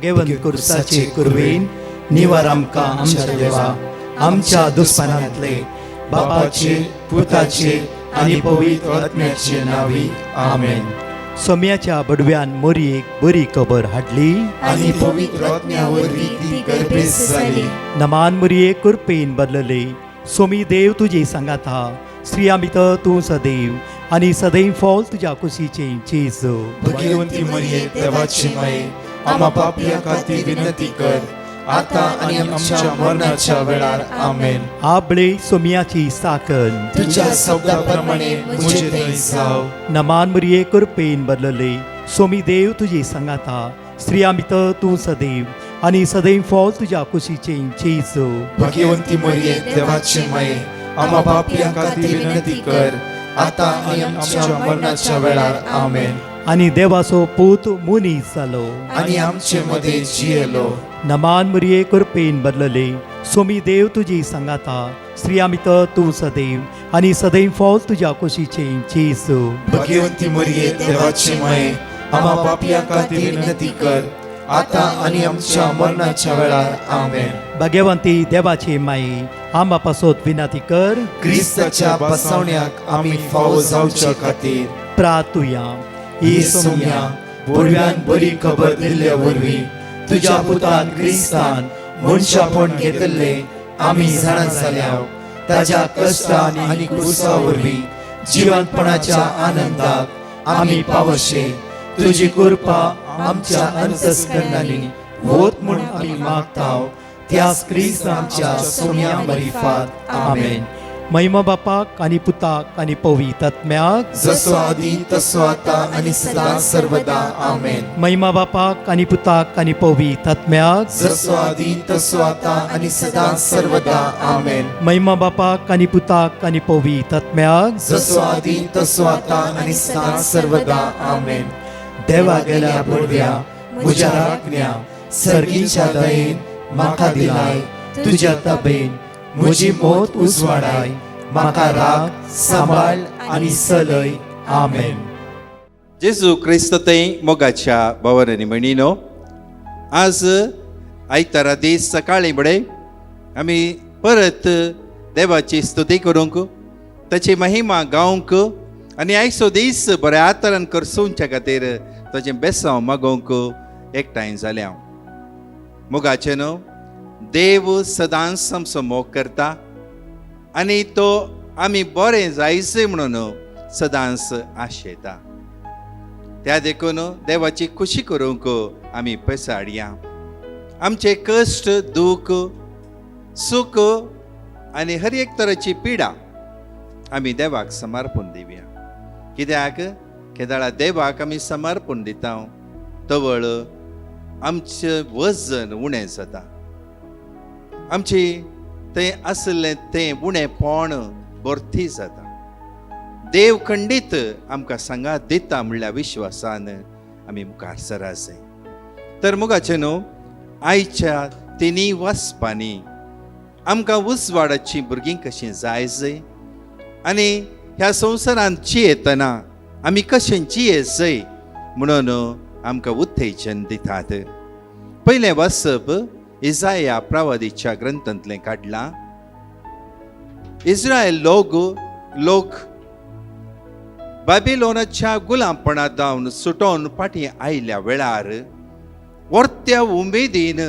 भगवंत कुर्साचे कुरवेन निवार आमकां आमच्या देवा आमच्या दुस्मनांतले बापाचे पुताचे आनी पवित्र आत्म्याचे नावी आमेन. सोम्याच्या बडव्यान मोरयेक बरी खबर हाडली आनी पवित्र आत्म्या वरवीं ती गर्भेस जाली. नमान मोरये कुरपेन बदलले. सोमी देव तुजे सांगात हा. स्त्रिया भितर तूं सदैव आनी सदैव फॉल तुज्या कुशीचे चेज. भगवंती मरिये देवाची माये आम्हा पापियां खातीर विनंती कर आता आनी आमच्या मरणाच्या वेळार आमेन. आबळे सोम्याची साकन तुझ्या शब्दाप्रमाणे मुझे थंय जाव. नमान मोरये कुरपेन बदलले. सोमी देव तुजे सांगात हा. स्त्रिया भितर तूं सदैव आनी सदैव फॉल तुज्या कुशीचे चेज. भगवंती मरिये देवाची माये आम्हा पापियां खातीर विनंती कर आता आनी आमच्या मरणाच्या वेळार आमेन. आनी देवाचो पूत मुनीस जालो. आनी आमचे मदे जियेलो. नमान मोरये कुरपेन बदलले. सोमी देव तुजी सांगात हा. स्त्रिया भितर तूं सदैव आनी सदैव फॉल तुज्या कुशीचे चेज. भगवंती मरिये देवाची माये आम्हा पापियां खातीर विनंती कर आता आनी आमच्या मरणाच्या वेळार आमेन. भगवंती देवाचे माये आम्हा पासत विनंती कर. क्रिस्ताच्या बसवण्याक आमी फावो जावच्या खातीर प्रार्थुया. ही सोम्या बडव्यान बरी खबर दिल्ल्या वरवीं तुज्या पुतान क्रिस्तान मनशापण घेतले आमी जाणा जाल्याव ताज्या कश्टान आनी क्रुसा वरवीं जिवंतपणाच्या आनंदाक आमी पावशे. तुजी कृपा आमच्या अंतस्करणांनी होत म्हूण आमी मागताव. त्याच क्रिस्त आमच्या सोम्या मरिफात आमेन. महिमा बापाक आनी पुताक आनी पवित्र आत्म्याक जसो आदी तसो आता आनी सदां सर्वदा आमेन. महिमा बापाक आनी पुताक आनी पवित्र आत्म्याक जसो आदी तसो आता आनी सदां सर्वदा आमेन. महिमा बापाक आनी पुताक आनी पवित्र आत्म्याक जसो आदी तसो आता आनी सदां सर्वदा आमेन. देवा गेल्या बडव्या म्हज्या राखण्या सर्गीच्या दयेन म्हाका दिलाय. तुज्या तबेन म्हजी मोत उजवाडाय. म्हाका राख सांबाळ आनी चलय. आमेन. जेजू क्रिस्त तें मोगाच्या भावांनी म्हणिनो आज आयतारा दीस सकाळी फुडें आमी परत देवाची स्तुती करूंक ताची महिमा गावंक आनी आयचो दीस बऱ्या तरान करसूंच्या खातीर ताचें बेसांव मागोवंक एकठांय जाल्या. मोगाचें न्हू देव सदांच आमचो मोग करता आनी तो आमी बरें जायचें म्हणून सदांच आशेता. त्या देखून देवाची खुशी करूंक आमी पयसा हाडया. आमचे कश्ट दूख सूख आनी हर एक तरेची पिडा आमी देवाक समर्पण दिवया. कित्याक केदाळा देवाक आमी समर्पण दिता तवळ आमचें वजन उणें जाता. आमची तें आसलें तें उणेंपण भरती जाता. देव खंडीत आमकां सांगात दिता म्हणल्यार विश्वासान आमी मुखार सरा जाय. तर मुगाचें न्हू आयच्या तिनी वचपांनी आमकां उजवाडाची भुरगीं कशीं जाय जाय आनी ह्या संवसारांत जियेतना आमी कशें जिये जाय म्हणून आमकां उत्तेजन दितात. पयलें वचप इसाया प्रवादीच्या ग्रंथांतलें काडलां. इस्रायल लोक बाबिलोनाच्या गुलामपणांत जावन सुटोवन फाटीं आयल्या वेळार वर्त्या उमेदीन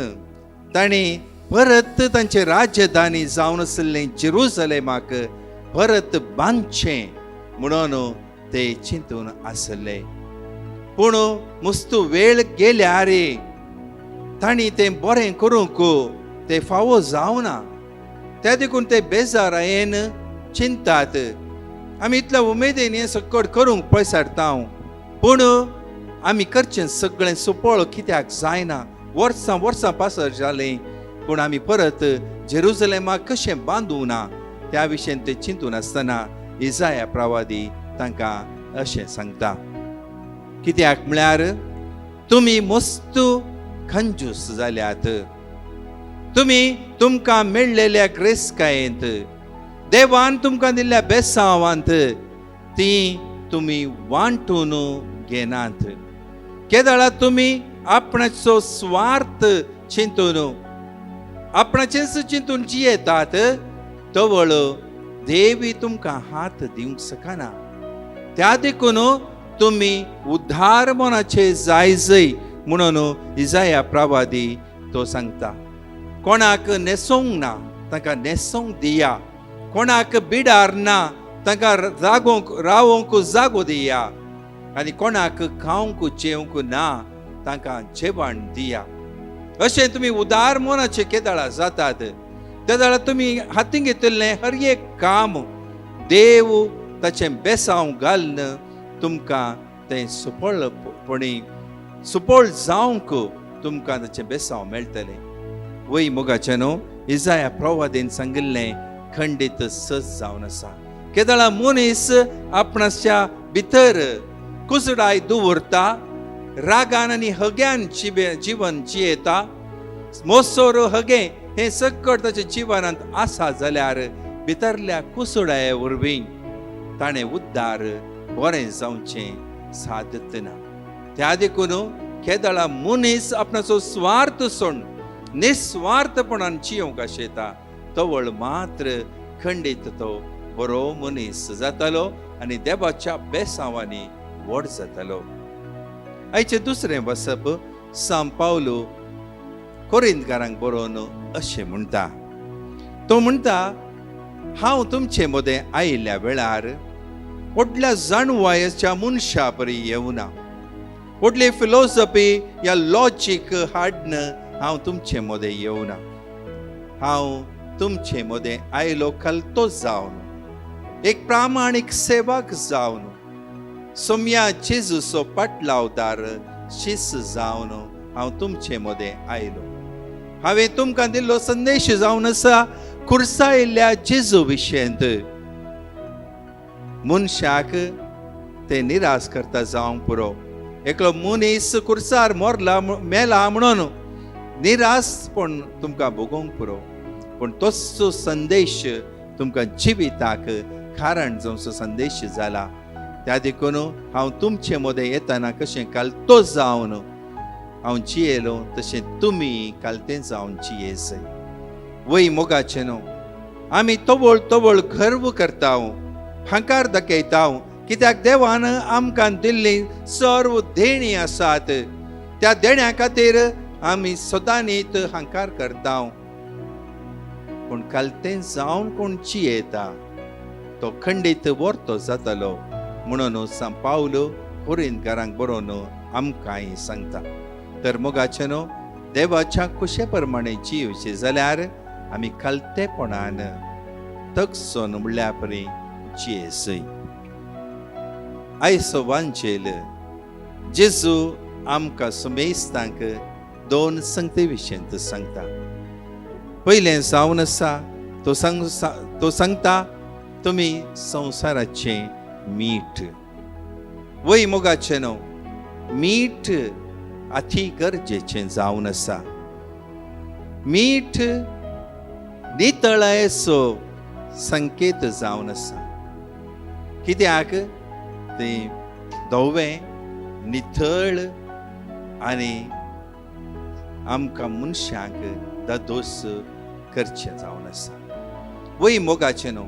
तांणी परत तांचे राजधानी जावन आशिल्लें जेरुसलेमाक परत बांदचें म्हणून ते चिंतून आसले. पूण मस्तू वेळ गेल्यार तांणी तें बरें करूंक ते फावो जावना. त्या देखून ते बेजारायेन चिंतात. आमी इतल्या उमेदीन हें सगळें करूंक पयसारता पूण आमी करचें सगळें सुपळ कित्याक जायना. वर्सां पासर जालीं पूण आमी परत जेरुसलेमाक कशें बांदूं ना त्या विशयी ते चिंतून आसतना इसाया प्रवादी तांकां अशें सांगता. कित्याक म्हळ्यार तुमी मस्तू खंजूस जाल्यात. तुमी तुमकां मेळलेल्या क्रेस्कायेंत देवान तुमकां दिल्ल्या बेसांवांत ती तुमी वांटून घेनात. केदाळा तुमी आपणाचो स्वार्थ चिंतून आपणाचेच चिंतून जियेतात तवळ देवी तुमकां हात दिवंक शकना. त्या देखून तुम्ही उद्धार मनाचे जायजय म्हणून इजाया प्रवादी तो सांगता. कोणाक नेसोंक ना ताका नेसोंक दिया, कोणाक बिडार ना ताका रावोंक जागो दिया, आनी कोणाक खावंक जेवंक ना ताका जेवण दिया. अशें तुम्ही उदार मनाचे केदाळा जातात. त्या वेळा तुम्ही हातीन घेतिल्ले हर एक काम देव ताचें बेसांव घालन तुमकां तें सुपळ जावंक तुमकां ताचें बेसांव मेळटलें. वय मोगाचे न्हू, इजाया प्रवादीन सांगिल्लें खंडीत सज जावन आसा. केदाळा मनीस आपणाच्या भितर कुसडाय दवरता, रागान आनी हग्यान जीवन जियेता. मोसोर हगे हे सकट ताच्या जिवनांत आसा जाल्यार भितरल्या कुसडाये वरवीं ताणें उद्दार बरें जावचें सादत ना. त्या देखून केदाळा मनीस आपणाचो स्वार्थ सोडून निस्वार्थपणान जियोंक आशेता तवळ मात्र खंडीत तो बरो मनीस जातालो आनी देवाच्या बेसांवांनी व्हड जातालो. आयचे दुसरें वसप सांत पावलो कोरिंथकारांक बरोवन अशें म्हणटा. तो म्हणटा, हांव तुमचे मदें आयिल्ल्या वेळार व्हडल्या जाणवायेच्या मनशा परी येवना, व्हडली फिलॉसॉफी या लॉजीक हाडन हांव तुमचे मदें येवना. हांव तुमचे मदें आयलो खालतो जावन, एक प्रामाणीक सेवक जावन, सोम्या जेजूचो पाटलावदार शिस जावन हांव तुमचे मदें आयलो. हांवें तुमकां दिल्लो संदेश जावन आसा खुर्सायिल्ल्या जेजू विशयंत. मनशाक ते निराश करता जावंक पुरो. एकलो मनीस खुर्सार मोरला मेला म्हणून निराशपण तुमकां भोगोवंक पुरो, पूण तोचो संदेश तुमकां जिविताक कारण जावचो संदेश जाला. त्या देखून हांव तुमचे मदें येतना कशें कालतो जावन हांव जियेलो तशें तुमी कालतें जावन जियेसय. वय मोगाचे न्हू, आमी तवळ तवळ गर्व करता, हांकार दाखयता, कित्याक देवान आमकां दिल्ली सर्व देणी आसात. त्या देण्या खातीर आमी सदांच हांकार करता. पूण कालतें जावन कोण जियेता तो खंडीत वर्तो जातालो म्हणून सांत पावलो कोरिंथकारांक बरोवन आमकांय सांगता. तर मोगाचे न्हू, देवाच्या कुशे प्रमाणे जिवचे जाल्यार आमी खालतेपणान तगसोन म्हणल्या परी जियेसय. आयचो वांचेल जेजू आमकां सुमेस्तांक दोन संगते विशयंत सांगता. पयलें जावन आसा तो सांगता तुमी संवसाराचे मीठ. वय मोगाचे न्हू, मीठ अति गरजेचें जावन आसा. मीठ नितळायेचो संकेत जावन आसा. कित्याक तें धवें नितळ आनी आमकां मनशांक दादोस करचें जावन आसा. वय मोगाचे न्हू,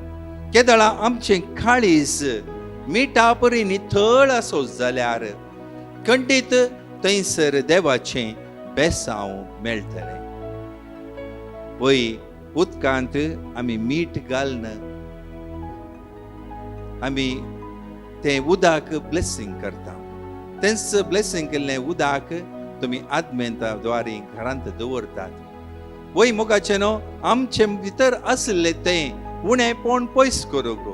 केदाळा आमचें काळीज मिठा परी नितळ आसो जाल्यार खंडीत थंयसर देवाचें बेसांव मेळटलें. वय उदकांत आमी मीठ घालन आमी तें उदक ब्लेसिंग करता. तेंच ब्लेसिंग केल्लें उदक तुमी आदमेंता द्वारे घरांत दवरतात. वय मोगाचे न्हू, आमचे भितर आसलें तें उणेपण पयस करूंक,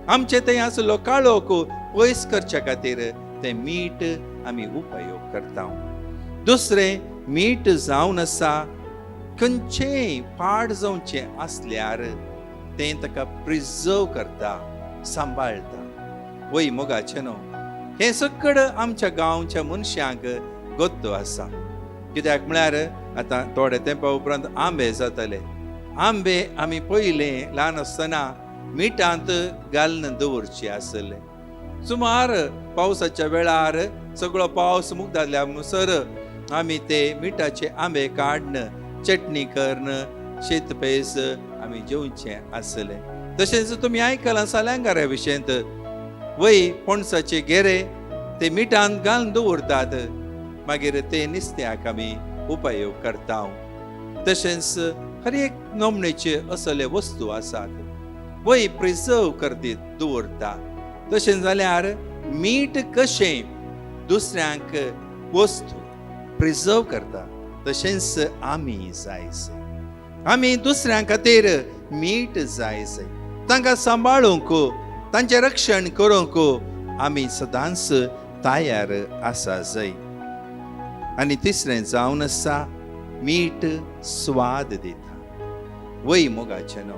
आमचे थंय आसलो काळोख पयस करचे खातीर तें मीठ आमी उपयोग करता. दुसरें मीठ जावन आसा खंयचेय पाड जावचें आसल्यार तें ताका प्रिजर्व करता, सांबाळटा. वय मोगाचे न्हू, हें सकड आमच्या गांवच्या मनशांक गोत्तो आसा. कित्याक म्हळ्यार आतां थोडे तेंपा उपरांत आंबे जातले. आंबे आमी पयलें ल्हान आसतना मिठांत घालन दवरचे आसले. सुमार पावसाच्या वेळार सगळो पावस मुक्त जाल्या म्हणसर आमी ते मिठाचे आंबे काडन चटणी करण शीतपेस आमी जेवचे आसले. तशेंच तुमी आयकलां सालांगाऱ्या विशयंत वय पणसाचे गेरे ते मिठान घालून दवरतात, मागीर ते नुस्त्याक आमी उपयोग करता. तशेंच हर एक नमणेचे असले वस्तू आसात वय प्रिजर्व करतीत दवरता. तशें जाल्यार मीठ कशें दुसऱ्यांक वस्तू प्रिजर्व करता तशेंच आमी जायसे. आमी दुसऱ्यां खातीर मीठ जायसे, तांकां सांबाळूंक तांचें रक्षण करूंक आमी सदांच तयार आसा जाय. आनी तिसरें जावन आसा मीठ स्वाद दिता. वय मोगाचें न्हू,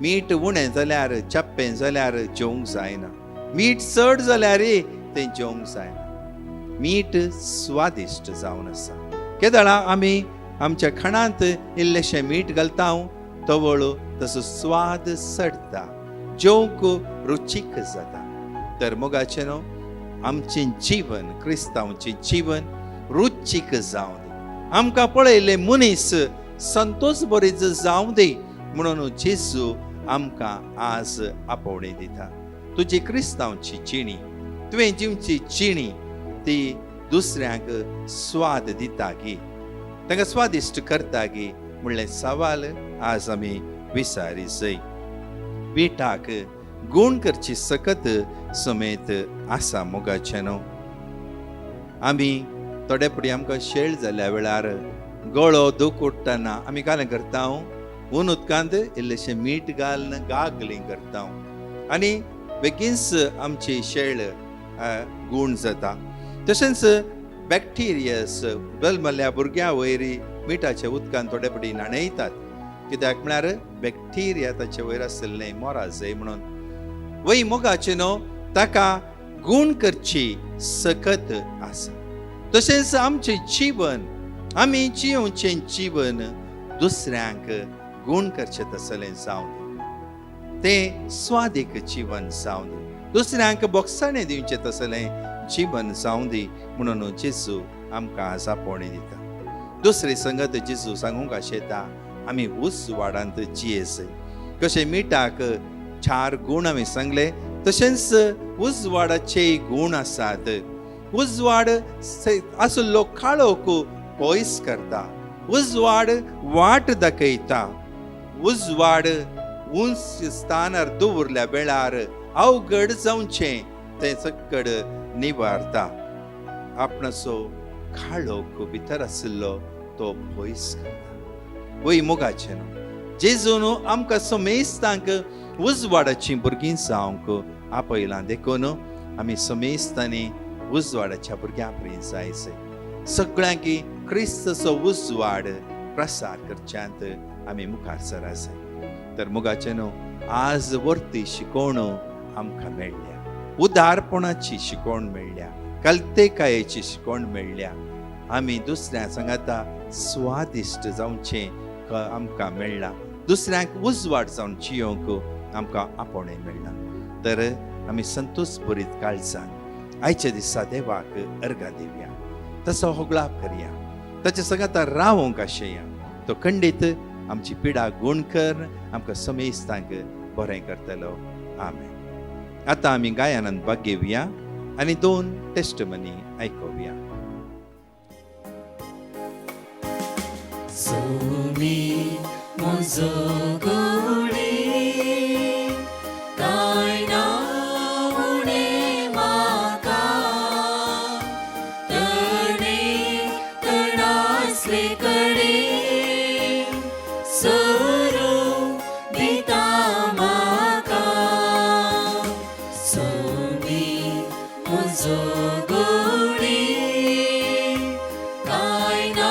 मीठ उणें जाल्यार चप्पें जाल्यार जेवंक जायना, मीठ चड जाल्यार तें जेवंक जायना. मीठ स्वादिश्ट जावन आसा. केदळा आमी आमच्या खाणांत इल्लेशें मीठ घालता तवळ तसो स्वाद सडटा, जेवंक रुचीक जाता. तर मोगाचें न्हू, आमचें जीवन क्रिस्तांवचें जीवन रुचीक जावं दी. आमकां पळयले मनीस संतोश भरीत जावं दी म्हणून जेजू आमकां आज आपोवणी दिता. तुजी क्रिस्तांवची जिणी, तुवें जिवची जिणी ती दुसऱ्यांक स्वाद दिता गी, तांकां स्वादिश्ट करता गी म्हणलें सवाल आज आमी विचारी जाय. मिठाक गूण करची सकत समेत आसा मोगाचें न्हू. आमी थोडे फुडें आमकां शेळ जाल्ल्या वेळार गळो दूख उठ्ठना आमी कालें करता, ऊन उदकांत इल्लेशें मीठ घालून गागलींग करता आनी बेगीनच आमची शेळ गूण जाता. तशेंच बॅक्टेरियस जल्मल्ल्या भुरग्या वयर मिठाच्या उदकांत थोडे फुडें न्हाणयतात, कित्याक म्हळ्यार बॅक्टेरिया ताचे वयर आसले मोरा जाय म्हणून. वय मोगाचें न्हू, ताका गूण करची सकत आसा. तशेंच आमचें जीवन, आमी जिवचें जीवन दुसऱ्यांक गूण करचें तसलें जावं दी, तें स्वादीक जीवन जावं दी, दुसऱ्यांक बोगसाणें दिवचें तसलें जीवन जावं दी म्हणून जेजू आमकां आज आपोवणी दिता. दुसरी संगत जेजू सांगूंक आशेता आमी उजवाडांत जियेस. कशें मिठाक 4 गूण आमी सांगले, तशेंच उजवाडाचे गूण आसात. उजवाड आसलो काळोख पयस करता, उजवाड वाट दाखयता, उजवाड उंच स्थानार दवरल्या वेळार अवघड जावचें तें सकड निवारता. आपणाचो काळोख भितर आशिल्लो तो पयस करता. वय मोगाचें न्हू, जेजून आमकां समेस्तांक उजवाडाचीं भुरगीं जावंक आपयलां. देखून आमी समेस्तांनी उजवाडाच्या भुरग्यां पर्यंत जायचे. सगळ्यांक क्रिस्तचो उजवाड प्रसार करच्यांत आमी मुखार सरासे. तर मोगाचें न्हू, आज वर्ती शिकोवण आमकां मेळ्ळ्या, उदारपणाची शिकोवण मेळ्ळ्या, कल्तेकायेची शिकोवण मेळ्ळ्या. आमी दुसऱ्या सांगाता स्वादिश्ट जावचें आमकां मेळ्ळां, दुसऱ्यांक उजवाड जावन जियोंक आमकां आपोवणें मेळ्ळां. तर आमी संतोश भरीत काळजान आयच्या दिसा देवाक अर्घां दिवया, तसो होगलाप करया, ताचे सांगाता रावोंक आशेया. तो खंडीत आमची पिडा गूण कर, आमकां समेस्तांक बरें करतलो. आमेन. आतां आमी गायनांत भाग घेवया आनी 2 टेस्टमनी आयकुया. सोनी म्हजो गोडे काय ना उणे म्हाका, तणे तणासले कडेन सोरो दिता म्हाका. सोनी म्हजो गोडे काय ना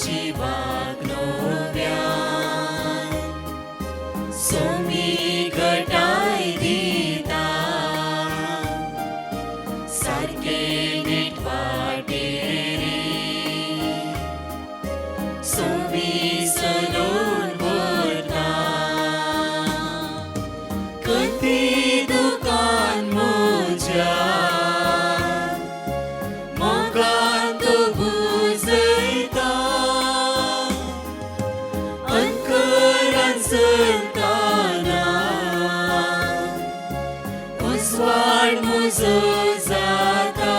जिवाक नव्यान सोमी घटाय दिता सारके नीट वाटेरी सोमी सलोन व्हरता कती दुकान म्हज्या मोगान तो बुजयता अंकरान संताना उजवाड म्हजो जाता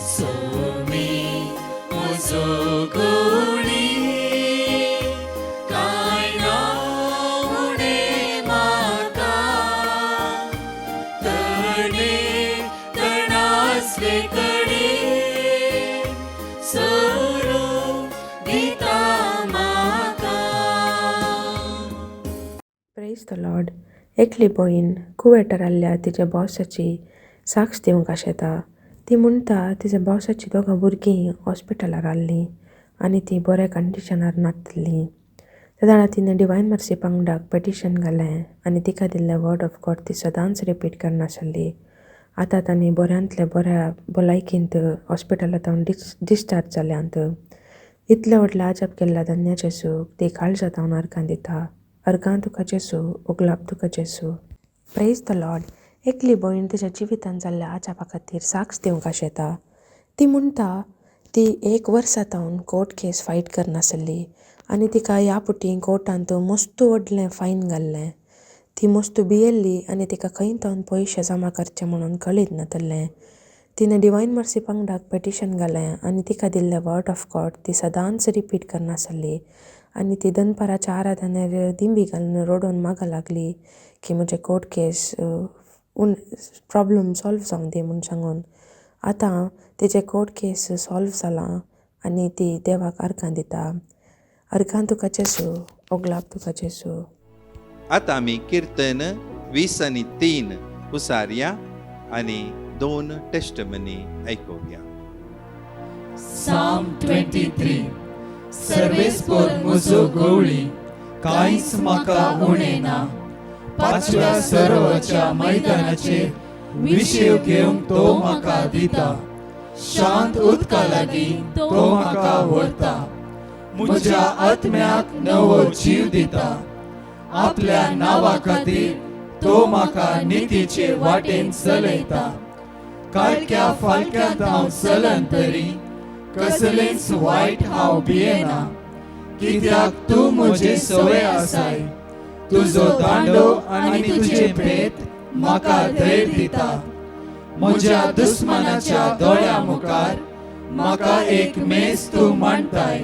सोमी म्हजो गवळी कांय ना उणें म्हाका तणासले कडेन सोरो दिता म्हाका. Praise the Lord. एकली भयण कुवेटर आल्ल्या तिच्या बॉसाची साक्ष दिवंक आशेता. ती म्हणटा तिच्या बॉसाची दोगां भुरगीं हॉस्पिटलार आसलीं आनी ती बऱ्या कंडिशनार नासलीं. त्या दाणा तिणें डिवायन मर्सी पंगडाक पेटिशन घालें आनी तिका दिल्लें वर्ड ऑफ गॉड ती सदांच रिपीट करनासली. आतां तांणी बऱ्यांतल्या बऱ्या भलायकेंत हॉस्पिटलांत डिस्चार्ज जाल्यांत. इतलें व्हडलें आजब केल्ल्या धन्य जेसूक ती काळजांत हांव अर्गां दिता. अर्गां तुका जेसू, उगलाब तुका जेसू. Praise the Lord. एकली भयण तिच्या जिवितांत जाल्ल्या आजाबा खातीर साक्ष दिवंक आशेता. ती म्हणटा ती 1 वर्सा जावन कोर्ट केस फायट करनासली आनी तिका ह्या पुटी कोर्टांत मस्त व्हडलें फायन घाल्लें. ती मस्त भियेल्ली आनी तिका खंय तावन पयशे जमा करचे म्हणून कळीत नासलें. तिणें डिवायन मर्सी पंगडाक पेटिशन घालें आनी तिका दिल्लें वर्ड ऑफ गॉड ती सदांच रिपीट करनासली आनी ती दनपाराच्या आराधनेर दिंबी घालून रडोवन मागं लागली की म्हजे कोर्ट केस प्रॉब्लम सॉल्व जावंक दी म्हूण सांगून. आतां तिचे कोर्ट केस सॉल्व जालां आनी ती देवाक अर्गां दिता. अर्गां तुका जेसू, ओगलाब तुका जेसू. आतां आमी कीर्तन 20 आनी 3 उसारया आनी 2 टेस्टमनी आयकुया. Psalm 23. सर्वेस्पर म्हजो गवळी, कांयच म्हाका उणें ना. 5व्या सरोवराच्या मैदानाचेर विशेव घेवंक तो म्हाका दिता. शांत उदका लागीं तो म्हाका व्हरता. म्हज्या आत्म्याक नवो जीव दिता. आपल्या नांवा खातीर तो म्हाका नितीचे वाटेन चलयता. काळक्या फालक्यांत हांव चलन तरी कसलेंच वायट हांव भियेना. कित्याक तूं म्हजे सवय आसाय. तुजो दांडो आनी तुजे भेट म्हाका धैर्य दिता. म्हज्या दुस्मनाच्या दोळ्या मुखार म्हाका एक मेज तूं मांडटाय.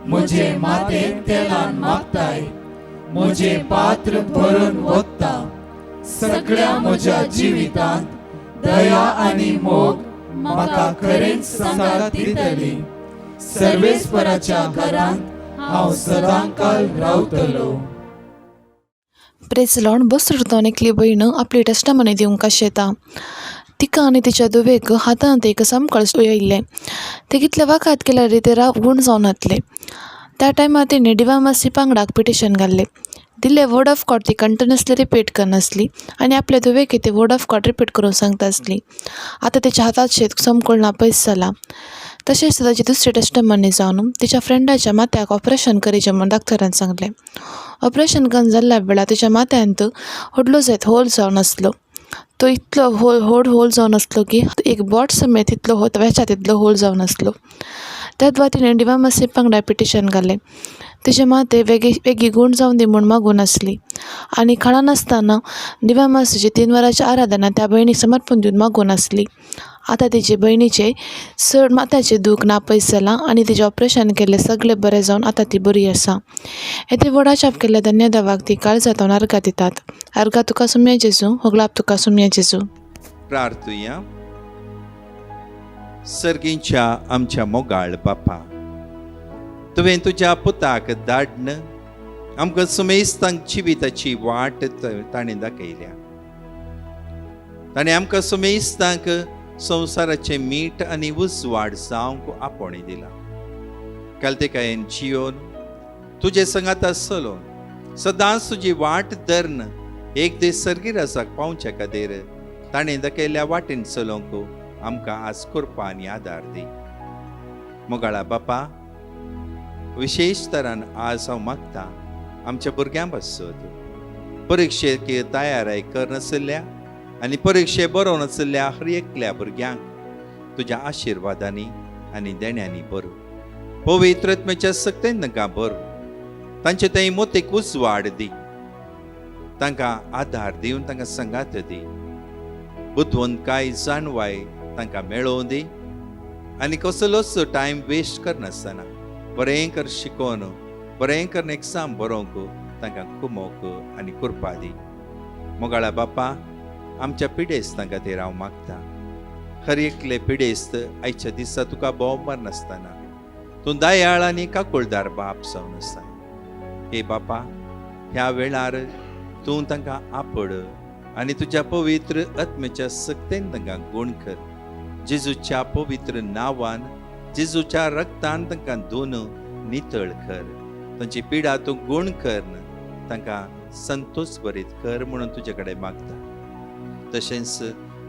म्हजे माथेन तेलान मागताय. म्हजे पात्र भरून वता. सगळ्या म्हज्या जिवितांत दया आनी मोग म्हाका खरेंच सांगात दितली. सर्वेस्पराच्या घरांत हांव सदांकाल रावतलो. Praise Lord. बसरुतावन एकली भयण आपली टेस्टमनी दिवंक आशेता. तिका आनी तिच्या दुवेक हातांत एक समकळस येयल्लें. ते कितले वखद केल्यार ते गूण जावन येतले. त्या टायमार तिणें डिवायन मर्सी पंगडाक पिटिशन घाल्लें. दिल्ले वर्ड ऑफ गॉड ती कंटिन्युअसली रिपीट करनासली आनी आपल्या दुवेक ते वर्ड ऑफ गॉड रिपीट करून सांगता आसली. आतां तिच्या हातांत शेत समकळ पयस जाला. तशेंच ताची दुसरी टेस्टमनी जावन तिच्या फ्रेंडाच्या माथ्याक ऑपरेशन करीचें म्हूण डॉक्टरान सांगलें. ऑपरेशन करून जाल्ल्या वेळार तिच्या माथ्यांत व्हडलो जायत होल जावन आसलो. तो इतलो होल जावन आसलो की एक बॉट समेत इतलो वेच्यात इतलो होल जावन आसलो. त्या द्वारा तिणें डिवायन मर्सी पंगडा पिटिशन घालें. तिचे माथे वेगळी गूण जावन दी म्हूण मागून आसली आनी खाणा नासतना डिवायन मर्सीची 3 वरांची आराधना त्या भयणीक समर्पण दिवन मागून आसली. आतां तिचे भयणीचे चड माथ्याचें दूख नापयस जालां आनी तिचें ऑपरेशन केल्लें सगळें बरें जावन आतां ती बरी आसा. येते व्हडा छाप केल्ल्या धन्य देवाक ती काळजांत अर्गां दितात. अर्गां तुका सुमया जेजू, होगलाब तुका सुमया जेजू. प्रार्थुया. सर्गींच्या आमच्या मोगाळ बापा, तुवें तुज्या पुताक धाडन आमकां सुमेस्तांक जिविताची वाट ताणें दाखयल्या. ताणें आमकां सुमेस्तांक संवसाराचें मीठ आनी उजवाड जावंक आपणे दिला. काल ते काय जियोन तुजे संगात आसलो सदांच तुजी वाट धरन एक दीस सर्गिरासाक पावच्या खातीर ताणें दाखयल्ल्या वाटेन चलोवंक आमकां आज कृपा आनी आदार दी. मोगाळा बापा, विशेश तरान आज हांव मागता आमच्या भुरग्यां पासत परिक्षेक तयाराय करनासल्ल्या आनी परीक्षे बरो नासल्ल्या हर एकल्या भुरग्यांक तुज्या आशिर्वादांनी आनी देण्यांनी भर. पवित्र आत्म्याच्या सक्तेन तांकां भर. तांचे थंय मोतीक उजवाड दी. तांकां आदार दिवन तांकां संगात दी. बुद्वंतकाय जाणवाय तांकां मेळोवन दी आनी कसलोच टायम वेस्ट करनासतना बरें कर शिकोवन बरें कर एग्जाम बरोवंक तांकां कुमोवंक आनी कृपा दी. मोगाळा बापा, आमच्या पिडेस्त तांकां खातीर हांव मागता. खर एकले पिडेस्त आयच्या दिसा तुका भोवमार नासतना तूं दयाळ आनी काकुळदार बाप जावन आसा. हे बापा, ह्या वेळार तूं तांकां आपड आनी तुज्या पवित्र आत्म्याच्या सक्तेन तांकां गुण कर. जेजूच्या पवित्र नांवान जेजूच्या रक्तान तांकां धुवन नितळ कर. तांची पिडा तूं गुण कर, तांकां संतोष भरीत कर म्हणून तुजे कडेन मागता. तशेंच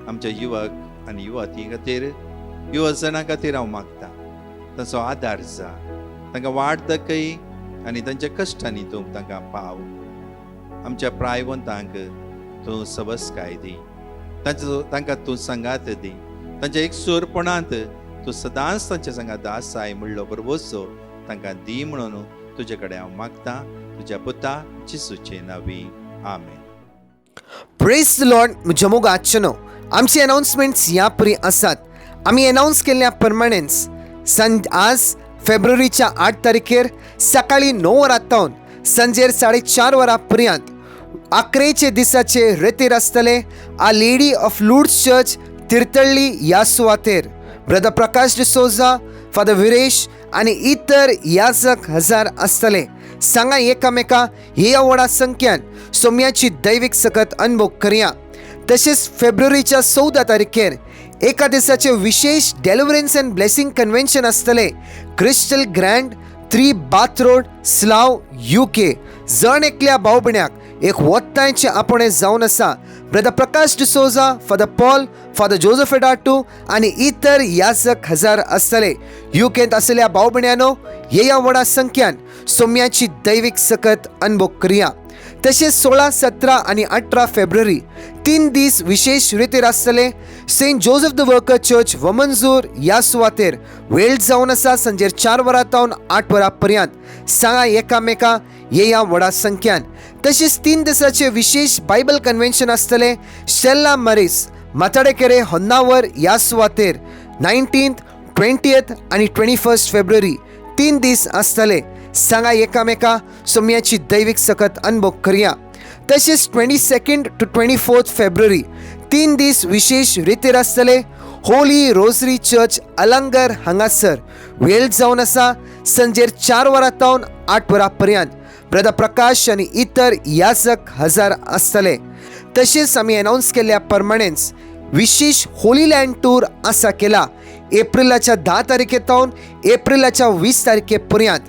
आमच्या युवक आनी युवती खातीर युवजनां खातीर हांव मागता. तांचो आदार जा, तांकां वाट दाखय आनी तांच्या कश्टांनी तूं तांकां पाव. आमच्या प्रायवंतांक तूं सबस्काय दी. तांकां तूं संगात दी. तांच्या एकसूरपणांत तूं सदांच तांच्या संगात आसाय म्हणलो बरोबरचो तांकां दी म्हणून तुजे कडेन हांव मागता. तुज्या पुता जेजूचे नांवी. आमेन. Praise the Lord. म्हज्या मोगाचनो आमची अनाउन्समेंट्स ह्या परी आसात. आमी अनाउन्स केल्ल्या प्रमाणेच आज फेब्रुवारीच्या 8 तारखेर सकाळी 9 वरांतावन सांजेर 4:30 वरां पर्यंत 11 दिसाचे रितीर आसतले. आ लेडी ऑफ लूड्स चर्च तिर्तळ्ळी ह्या सुवातेर ब्रदर प्रकाश डिसोजा, फादर विरेश आनी इतर याजक हजार आसतले. सांगा एकामेका ह्या व्हडा संख्यान सोम्याची दैवीक सकत अनुभव करया. तशेंच फेब्रुवारीच्या 14 तारखेर एका दिसाचे विशेष डेलिव्हरन्स अँड ब्लेसिंग कन्व्हेन्शन आसतले. Crystal grand 3 bath road, Slough, UK. जण एकल्या भाव भयण्याक एक वत्तांचे आपणे जावन आसा. Brother Prakash D'Souza, father Paul, father Joseph Edattu आनी इतर याजक हजार आसतले. UKंत आसलेल्या भाव भयण्यानो, ह्या व्हडा संख्यान सोम्याची दैवीक सकत अनुभव करया. तशेंच 16, 17 आनी 18 फेब्रुवारी 3 दीस विशेष रितीर आसतले. Saint Joseph the worker church Vamanjoor ह्या सुवातेर वेळ जावन आसा सांजेर 4 वरांतावन 8 वरां पर्यंत. सांगा एकामेका ह्या व्हडा संख्यान. तशेंच 3 दिसाचे विशेष बायबल कन्व्हेन्शन आसतले. स्टेल्ला मरीस माताडेकेरे होन्नावर ह्या सुवातेर 19th, 20th आनी 21 फेब्रुवारी 3 दीस आसतले. सांगा एकामेका सोम्याची दैवीक सकत अनुभव करया. तशेंच 22nd to 24th फेब्रुवारी 3 दीस विशेष रितीर आसतले. होली रोजरी चर्च अलंगर हांगासर वेळ जावन आसा सांजेर 4 वरांतावन 8 वरां पर्यंत. ब्रदर प्रकाश आनी इतर याजक हजार आसतले. तशेंच आमी अनाउन्स केल्ल्या प्रमाणेच विशेष होली लँड टूर आसा केला. एप्रिलाच्या 10 तारखेतावन एप्रिलाच्या 20 तारखे पर्यंत.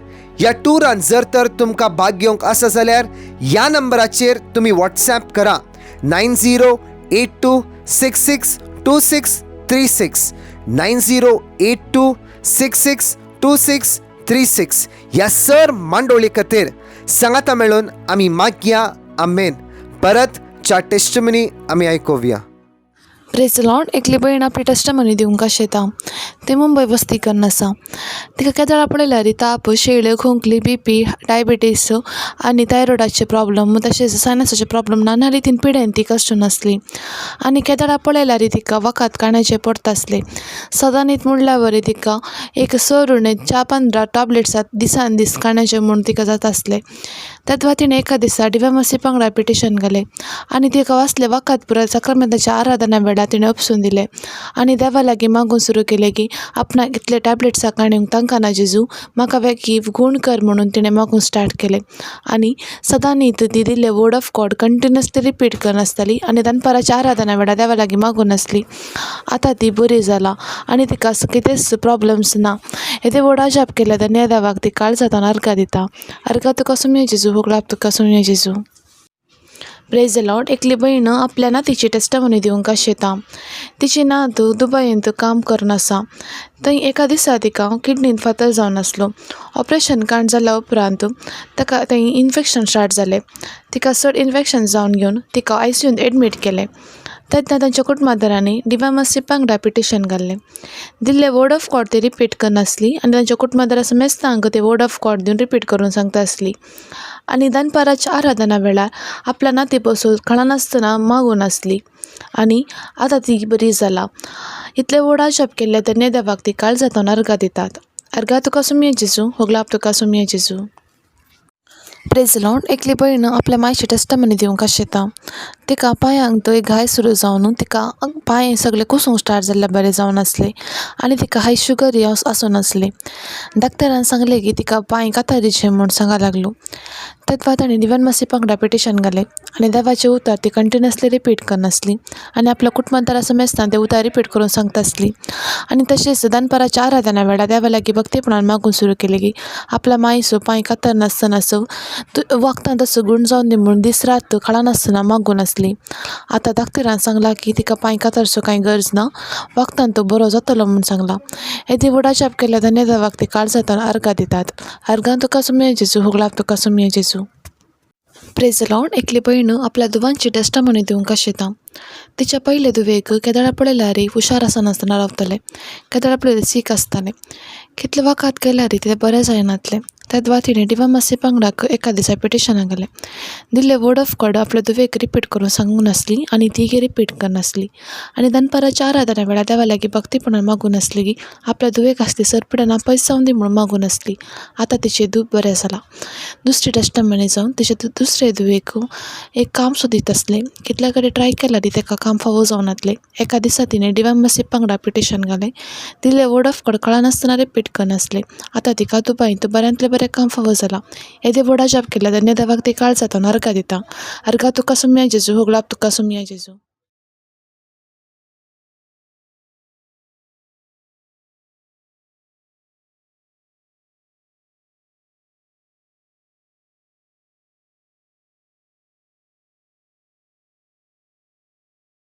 ह्या टुरान जर तर तुमकां भाग घेवंक आसा जाल्यार ह्या नंबराचेर तुमी व्हॉट्सॲप करा. 9082662636 9082662636 ह्या सर मांडोळी खातीर सांगाता मेळून आमी मागया. आमेन. परत च्या टेस्टिमनी आमी आयकुया. Praise Lord. एकली भयण आपली टेस्टमनी दिवंक आशेता. ती मुंबय वस्तीकरण आसा. तिका केदार पळयल्यार ताप, शेळ, खोंकली, BP, डायबिटीस आनी थायरॉयडाचे प्रॉब्लम तशेंच सायनसाचे प्रॉब्लम नाना रितीन पिड्यान ती कश्ट नासली. आनी केदार पळयल्यार तिका वखद काण्याचे पडटा आसले. सदां न्हीद म्हणल्यार तिका एक 6 4 15 टॅबलेट्स दिसान दीस काण्याचे म्हूण तिका जाता आसले. तेद्वा तिणें एका दिसा डिवॅमसी पंगडा पिटिशन घालें आनी तिका वाचले वखद पुराय सक्रमेंताच्या आराधना वेळार तिणें उपसून दिलें आनी देवा लागीं मागून सुरू केलें की आपणाक इतले टॅबलेट्सां काणूंक तांकां ना जेजू म्हाका वेगी गूण कर म्हणून तिणें मागूंक स्टार्ट केलें. आनी सदां न्ही ती दिल्ले word of God continuously repeat करनासताली आनी दनपाराच्या आराधना वेळार देवा लागीं मागून नासली. आतां ती बरी जाला आनी तिका कितेंच प्रॉब्लम्स ना. येदे वर्डा जाप केल्या धन्य देवाक ती काळ जातान अर्घा दिता. अर्घा तुका सुमया जेजू, होगलाप तुका सुमया जेजू. Praise the Lord. एकली भयण आपल्या नातीची टेस्टमनी दिवंक आशेता. तिची नात दुबयेंत काम करन आसा. थंय एका दिसा तिका किडनींत फातर जावन आसलो. ऑपरेशन काण जाल्या उपरांत ताका थंय इन्फेक्शन स्टार्ट जालें. तिका चड इन्फेक्शन जावन घेवन तिका ICUंत एडमीट केलें. तेन्ना तांच्या कुटुंबादारांनी डिवायन मर्सी वांगडा पिटिशन घाल्लें. दिल्ले वर्ड ऑफ गॉड ती रिपीट करनासली आनी तांच्या कुटुंबादारा मेस्तांक ते वर्ड ऑफ गॉड दिवन रिपीट करून सांगता आसली. आनी दनपाराच्या आराधना वेळार आपल्या नाती बसून कळनासतना मागून आसली आनी आतां ती बरी जाला. इतले वर्डा जप केल्ले धन्य देवाक ती काळ जातान अर्घा दितात. अर्घा तुका सुमया जेजू, होगलाप तुका सुमया जेजू. Praise the Lord. एकली भयण आपल्या मायची टेस्टमनी दिवंक आशेता. तिका पांयांक थंय घाय सुरू जावन तिका पांय सगळे कुसूंक स्टार्ट जाल्ले बरे जावन आसले आनी तिका हाय शुगरूय आसून आसली. डाक्टरान सांगलें की तिका पांय कातारीचे म्हूण सांगा लागलो. तेद्वा ताणें डिवायन मर्सी वांगडा पिटिशन घालें आनी देवाचें उतर ती कंटिन्युअसली रिपीट करनासली आनी आपल्या कुटुंबादारा मेस्तान तें उतर रिपीट करून सांगता आसली. आनी तशेंच दनपाराच्या आराधना वेळार देवा लागीं भक्तीपणान मागून सुरू केलें की आपल्या मायचो पांय कातर नासतना वखदां तसो गूण जावन दी म्हूण दीस रात कळनासतना मागून आसली. आतां डाक्टरान सांगलां की तिका पांय कातरचो कांय गरज ना, वखदान तो बरो जातलो म्हूण सांगलां. येदे वडा जाप केल्या धन्य देवाक ती काळ जातान अर्घा दितात. अर्घान तुका सुमया जेजू, होगलाप तुका सुमया जेजू. Praise the Lord. एकली भयण आपल्या दुवांची टेस्टमनी दिवंक आशेता. तिच्या पयले दुवेक केदळा पळयल्यार हुशार आसनासतना रावतलें. केदळा पळयल्यार सीक आसतालें. कितले वखद केल्यार तें बरें जायनातलें. तेद्वा तिणें डिवायन मर्सी वांगडाक एका दिसा पिटिशनाक घालें. दिल्ले वर्ड ऑफ गॉड आपल्या दुवेक रिपीट करून सांगूंक नासली आनी ती रिपीट करनासली आनी दनपाराच्या आराधना वेळार देवा लागीं भक्तीपणान मागून नासली की आपल्या दुवेक आसली सरपिडां पयस जावन दी म्हूण मागून नासली. आतां तिचें दूख बरें जालां. दुसरी टेस्टमनी जावन तिचे दुसरे दुवेक एक काम सोदीत आसलें. कितल्या कडेन ट्राय केल्यार ताका काम फावो जावन नासलें. एका दिसा तिणें डिवायन मर्सी वांगडा पिटिशन घालें. दिल्ले वर्ड ऑफ गॉड कळनासतना रिपीट करनासलें. आतां तिका दुबयंत बऱ्यांतलें बरें काम फावो जालां. येदे वर्डा जाप केल्या धन्य देवाक ती काळ जातान अर्घा दिता. अर्घा तुका सुमया जेजू, होगलाप तुका सुमया जेजू.